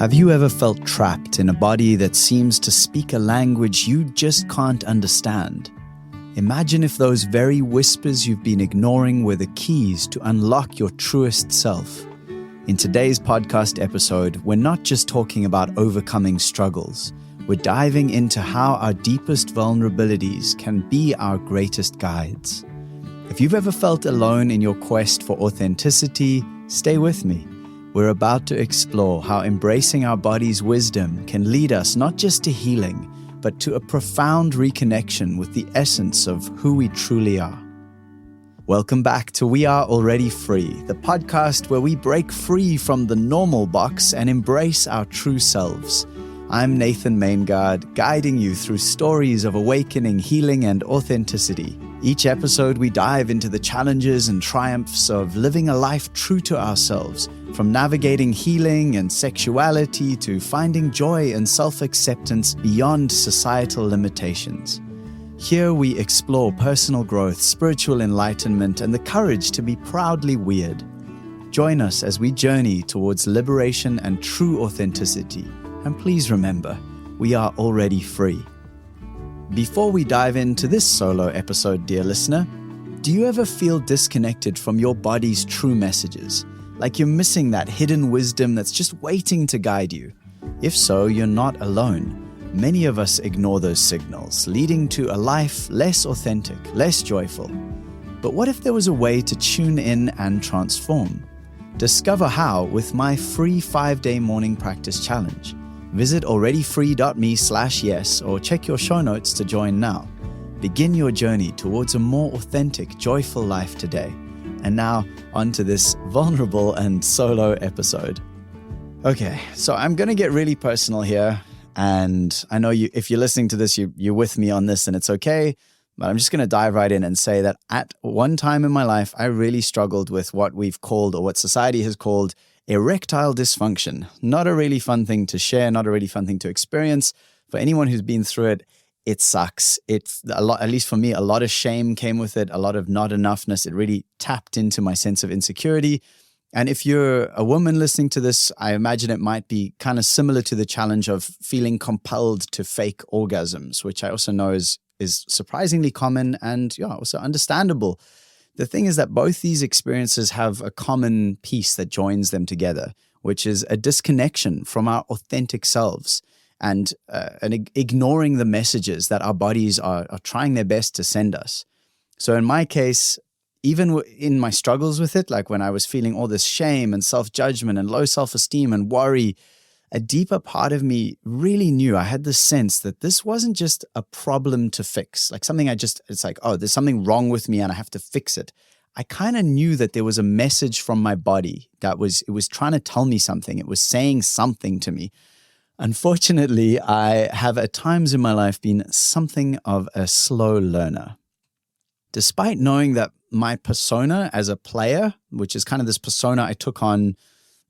Have you ever felt trapped in a body that seems to speak a language you just can't understand? Imagine if those very whispers you've been ignoring were the keys to unlock your truest self. In today's podcast episode, we're not just talking about overcoming struggles. We're diving into how our deepest vulnerabilities can be our greatest guides. If you've ever felt alone in your quest for authenticity, stay with me. We're about to explore how embracing our body's wisdom can lead us not just to healing, but to a profound reconnection with the essence of who we truly are. Welcome back to We Are Already Free, the podcast where we break free from the normal box and embrace our true selves. I'm Nathan Maingard, guiding you through stories of awakening, healing, and authenticity. Each episode, we dive into the challenges and triumphs of living a life true to ourselves, from navigating healing and sexuality to finding joy and self-acceptance beyond societal limitations. Here we explore personal growth, spiritual enlightenment, and the courage to be proudly weird. Join us as we journey towards liberation and true authenticity. And please remember, we are already free. Before we dive into this solo episode, dear listener, do you ever feel disconnected from your body's true messages? Like you're missing that hidden wisdom that's just waiting to guide you? If so, you're not alone. Many of us ignore those signals, leading to a life less authentic, less joyful. But what if there was a way to tune in and transform? Discover how with my free 5-day morning practice challenge. Visit alreadyfree.me/yes or check your show notes to join now. Begin your journey towards a more authentic, joyful life today. And now, on to this vulnerable and solo episode. Okay, so I'm going to get really personal here. And I know if you're listening to this, you're with me on this and it's okay. But I'm just going to dive right in and say that at one time in my life, I really struggled with what we've called, or what society has called, erectile dysfunction. Not a really fun thing to share, not a really fun thing to experience. For anyone who's been through it, it sucks. It's a lot, at least for me, a lot of shame came with it, a lot of not enoughness. It really tapped into my sense of insecurity. And if you're a woman listening to this, I imagine it might be kind of similar to the challenge of feeling compelled to fake orgasms, which I also know is surprisingly common and also understandable. The thing is that both these experiences have a common piece that joins them together, which is a disconnection from our authentic selves and ignoring the messages that our bodies are trying their best to send us. So in my case, even in my struggles with it, like when I was feeling all this shame and self-judgment and low self-esteem and worry, a deeper part of me really knew, I had this sense that this wasn't just a problem to fix, like something it's like, oh, there's something wrong with me and I have to fix it. I kind of knew that there was a message from my body it was trying to tell me something. It was saying something to me. Unfortunately, I have at times in my life been something of a slow learner. Despite knowing that my persona as a player, which is kind of this persona I took on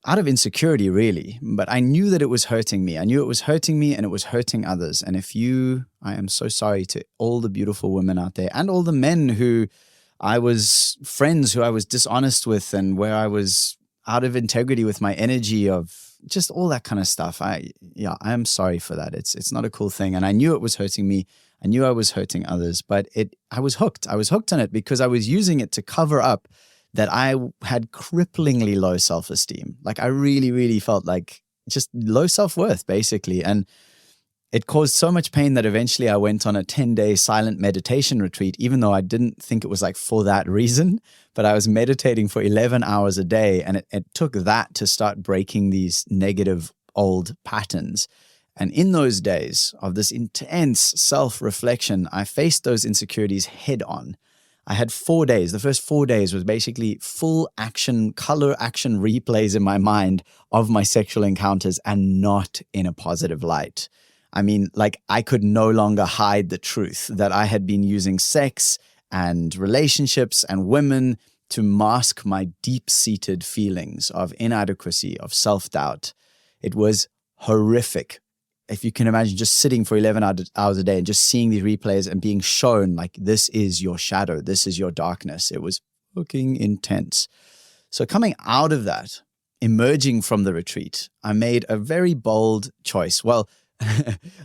out of insecurity, really, but I knew that it was hurting me. I knew it was hurting me and it was hurting others. And I am so sorry to all the beautiful women out there and all the men who I was friends, who I was dishonest with and where I was out of integrity with my energy of just all that kind of stuff. I am sorry for that. It's not a cool thing. And I knew it was hurting me. I knew I was hurting others, but I was hooked. I was hooked on it because I was using it to cover up that I had cripplingly low self-esteem. Like I really, really felt like just low self-worth, basically. And it caused so much pain that eventually I went on a 10-day silent meditation retreat, even though I didn't think it was like for that reason, but I was meditating for 11 hours a day. And it took that to start breaking these negative old patterns. And in those days of this intense self-reflection, I faced those insecurities head on. I had 4 days. The first 4 days was basically full action, color action replays in my mind of my sexual encounters and not in a positive light. I mean, like I could no longer hide the truth that I had been using sex and relationships and women to mask my deep-seated feelings of inadequacy, of self-doubt. It was horrific. If you can imagine just sitting for 11 hours a day and just seeing these replays and being shown like, this is your shadow, this is your darkness. It was fucking intense. So coming out of that, emerging from the retreat, I made a very bold choice. Well,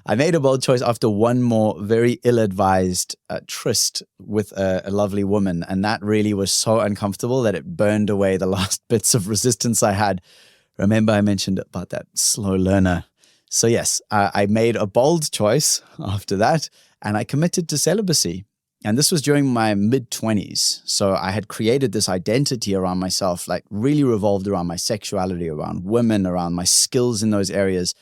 I made a bold choice after one more very ill-advised tryst with a lovely woman. And that really was so uncomfortable that it burned away the last bits of resistance I had. Remember, I mentioned about that slow learner. So yes, I made a bold choice after that, and I committed to celibacy. And this was during my mid-20s. So I had created this identity around myself, like really revolved around my sexuality, around women, around my skills in those areas.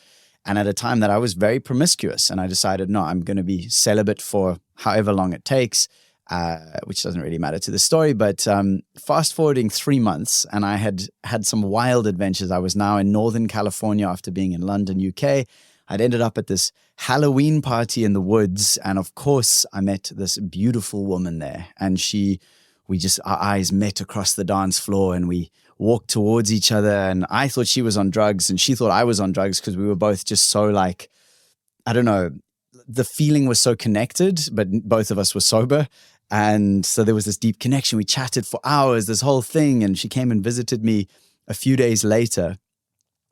And at a time that I was very promiscuous, and I decided, no, I'm going to be celibate for however long it takes, which doesn't really matter to the story. But fast forwarding 3 months, and I had had some wild adventures. I was now in Northern California after being in London, UK. I'd ended up at this Halloween party in the woods. And of course, I met this beautiful woman there. And our eyes met across the dance floor, and we walked towards each other. And I thought she was on drugs, and she thought I was on drugs, because we were both just so like, I don't know, the feeling was so connected, but both of us were sober. And so there was this deep connection. We chatted for hours, this whole thing. And she came and visited me a few days later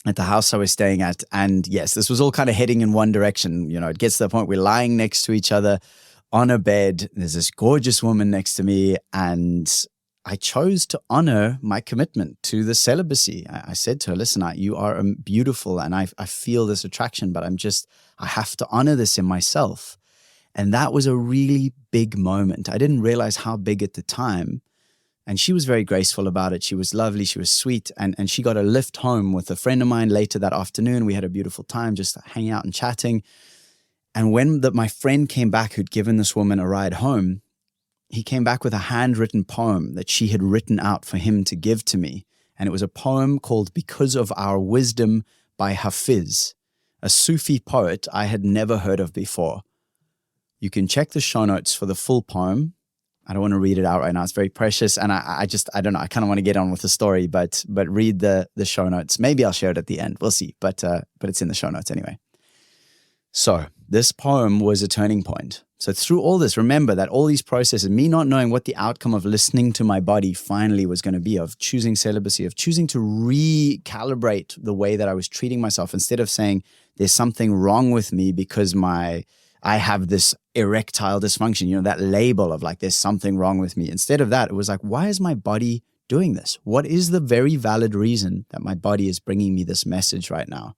at the house I was staying at. And yes, this was all kind of heading in one direction. You know, it gets to the point we're lying next to each other on a bed. There's this gorgeous woman next to me. And I chose to honor my commitment to the celibacy. I said to her, listen, you are beautiful, and I feel this attraction, but I have to honor this in myself. And that was a really big moment. I didn't realize how big at the time. And she was very graceful about it. She was lovely. She was sweet. And she got a lift home with a friend of mine later that afternoon. We had a beautiful time just hanging out and chatting. And when my friend came back, who'd given this woman a ride home, he came back with a handwritten poem that she had written out for him to give to me. And it was a poem called Because of Our Wisdom by Hafiz, a Sufi poet I had never heard of before. You can check the show notes for the full poem. I don't want to read it out right now. It's very precious. And I don't know. I kind of want to get on with the story, but read the show notes. Maybe I'll share it at the end. We'll see. But it's in the show notes anyway. So this poem was a turning point. So through all this, remember that all these processes, me not knowing what the outcome of listening to my body finally was going to be, of choosing celibacy, of choosing to recalibrate the way that I was treating myself, instead of saying there's something wrong with me because I have this erectile dysfunction, you know, that label of like, there's something wrong with me. Instead of that, it was like, why is my body doing this? What is the very valid reason that my body is bringing me this message right now?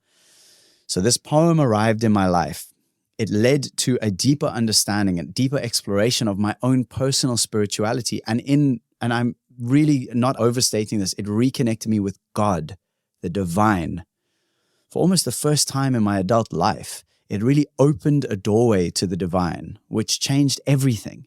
So this poem arrived in my life. It led to a deeper understanding and deeper exploration of my own personal spirituality. And I'm really not overstating this, it reconnected me with God, the divine. For almost the first time in my adult life, it really opened a doorway to the divine, which changed everything.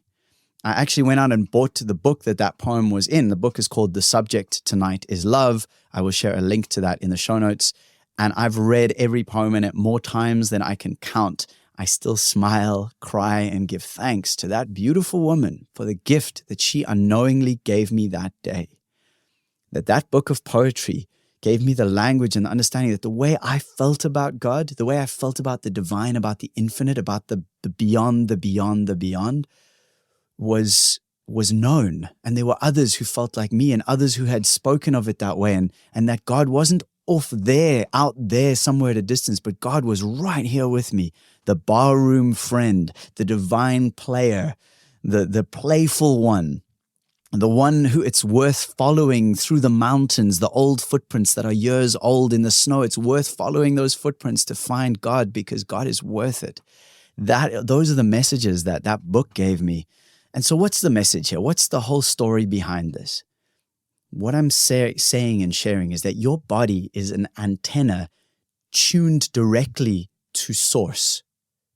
I actually went out and bought the book that poem was in. The book is called The Subject Tonight is Love. I will share a link to that in the show notes. And I've read every poem in it more times than I can count. I still smile, cry, and give thanks to that beautiful woman for the gift that she unknowingly gave me that day. That book of poetry gave me the language and the understanding that the way I felt about God, the way I felt about the divine, about the infinite, about the beyond, the beyond, the beyond, was known. And there were others who felt like me, and others who had spoken of it that way, and that God wasn't off there, out there, somewhere at a distance, but God was right here with me. The barroom friend, the divine player, the playful one, the one who it's worth following through the mountains, the old footprints that are years old in the snow. It's worth following those footprints to find God, because God is worth it. Those are the messages that book gave me. And so what's the message here? What's the whole story behind this? What I'm saying and sharing is that your body is an antenna tuned directly to source,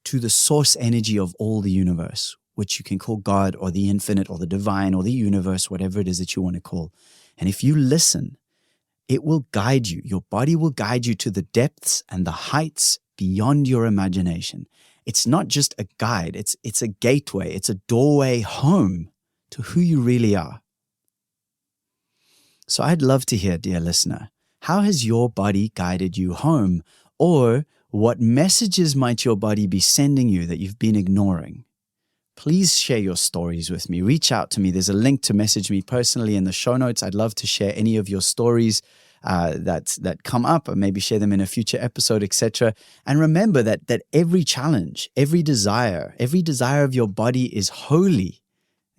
to the source energy of all the universe, which you can call God or the infinite or the divine or the universe, whatever it is that you want to call. And if you listen, it will guide you. Your body will guide you to the depths and the heights beyond your imagination. It's not just a guide. It's a gateway. It's a doorway home to who you really are. So I'd love to hear, dear listener, how has your body guided you home? Or what messages might your body be sending you that you've been ignoring? Please share your stories with me. Reach out to me. There's a link to message me personally in the show notes. I'd love to share any of your stories. that come up, or maybe share them in a future episode, etc. And remember that every challenge, every desire of your body is holy.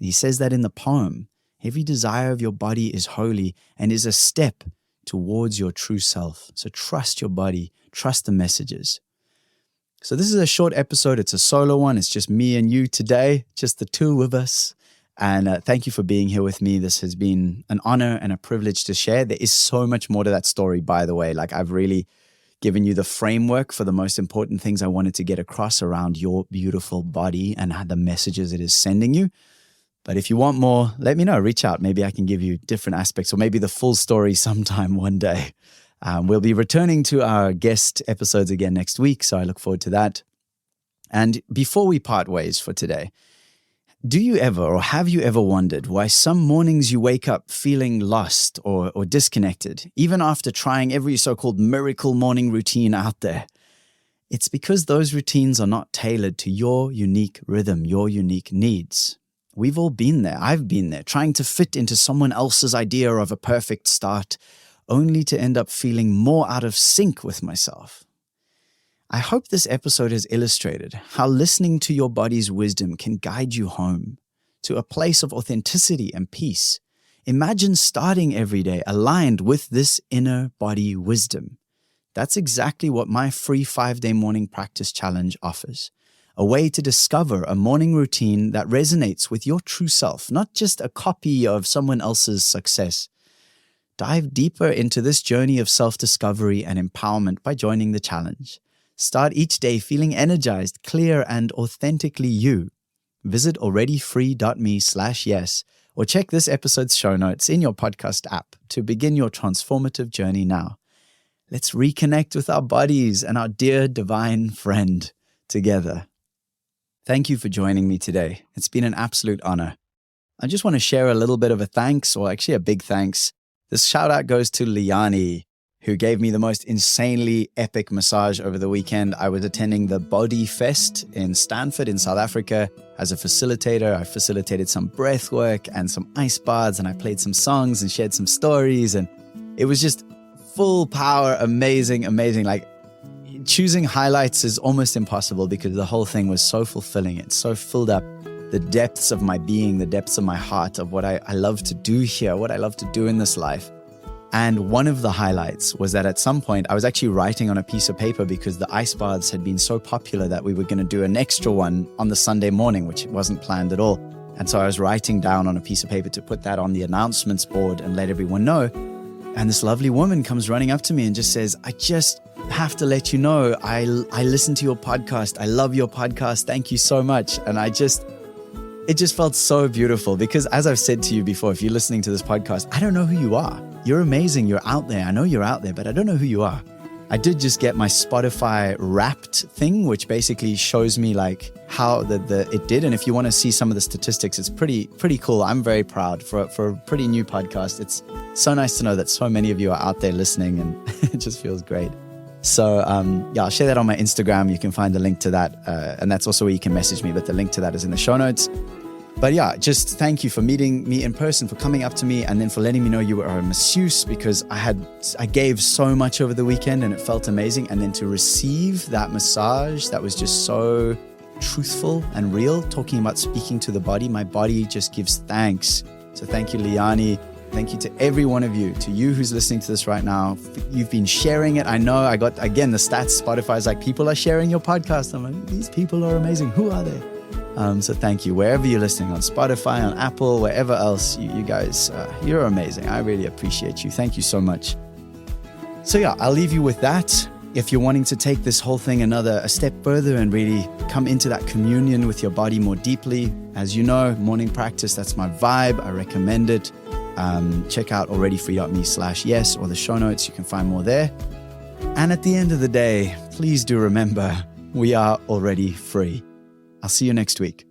He says that in the poem. Every desire of your body is holy and is a step towards your true self. So trust your body, trust the messages. So this is a short episode. It's a solo one. It's just me and you today, just the two of us. And thank you for being here with me. This has been an honor and a privilege to share. There is so much more to that story, by the way. Like, I've really given you the framework for the most important things I wanted to get across around your beautiful body and the messages it is sending you. But if you want more, let me know. Reach out. Maybe I can give you different aspects, or maybe the full story sometime one day. We'll be returning to our guest episodes again next week, so I look forward to that. And before we part ways for today, do you ever, or have you ever wondered why some mornings you wake up feeling lost or disconnected, even after trying every so-called miracle morning routine out there? It's because those routines are not tailored to your unique rhythm, your unique needs. We've all been there. I've been there, trying to fit into someone else's idea of a perfect start, only to end up feeling more out of sync with myself. I hope this episode has illustrated how listening to your body's wisdom can guide you home to a place of authenticity and peace. Imagine starting every day aligned with this inner body wisdom. That's exactly what my free 5-day morning practice challenge offers. A way to discover a morning routine that resonates with your true self, not just a copy of someone else's success. Dive deeper into this journey of self-discovery and empowerment by joining the challenge. Start each day feeling energized, clear, and authentically you. Visit alreadyfree.me/yes or check this episode's show notes in your podcast app to begin your transformative journey now. Let's reconnect with our bodies and our dear divine friend together. Thank you for joining me today. It's been an absolute honor. I just want to share a little bit of a thanks, or actually a big thanks. This shout out goes to Liani, who gave me the most insanely epic massage over the weekend. I was attending the Body Fest in Stanford in South Africa as a facilitator. I facilitated some breath work and some ice baths, and I played some songs and shared some stories. And it was just full power, amazing. Like, choosing highlights is almost impossible because the whole thing was so fulfilling. It so filled up the depths of my being, the depths of my heart, of what I love to do here, what I love to do in this life. And one of the highlights was that at some point I was actually writing on a piece of paper because the ice baths had been so popular that we were going to do an extra one on the Sunday morning, which wasn't planned at all. And so I was writing down on a piece of paper to put that on the announcements board and let everyone know. And this lovely woman comes running up to me and just says, I just have to let you know, I listen to your podcast. I love your podcast. Thank you so much. And it just felt so beautiful because, as I've said to you before, if you're listening to this podcast, I don't know who you are. You're amazing. You're out there. I know you're out there, but I don't know who you are. I did just get my Spotify Wrapped thing, which basically shows me like how it did. And if you want to see some of the statistics, it's pretty cool. I'm very proud for a pretty new podcast. It's so nice to know that so many of you are out there listening, and it just feels great. So I'll share that on my Instagram. You can find the link to that. And that's also where you can message me, but the link to that is in the show notes. But yeah, just thank you for meeting me in person, for coming up to me, and then for letting me know you were a masseuse, because I gave so much over the weekend and it felt amazing. And then to receive that massage that was just so truthful and real, talking about speaking to the body, my body just gives thanks. So thank you, Liani. Thank you to every one of you, to you who's listening to this right now. You've been sharing it. I know I got, again, the stats. Spotify's like, people are sharing your podcast. I'm like, these people are amazing. Who are they? So thank you. Wherever you're listening, on Spotify, on Apple, wherever else, you guys, you're amazing. I really appreciate you. Thank you so much. So yeah, I'll leave you with that. If you're wanting to take this whole thing a step further and really come into that communion with your body more deeply, as you know, morning practice, that's my vibe. I recommend it. Check out alreadyfree.me/yes or the show notes. You can find more there. And at the end of the day, please do remember, we are already free. I'll see you next week.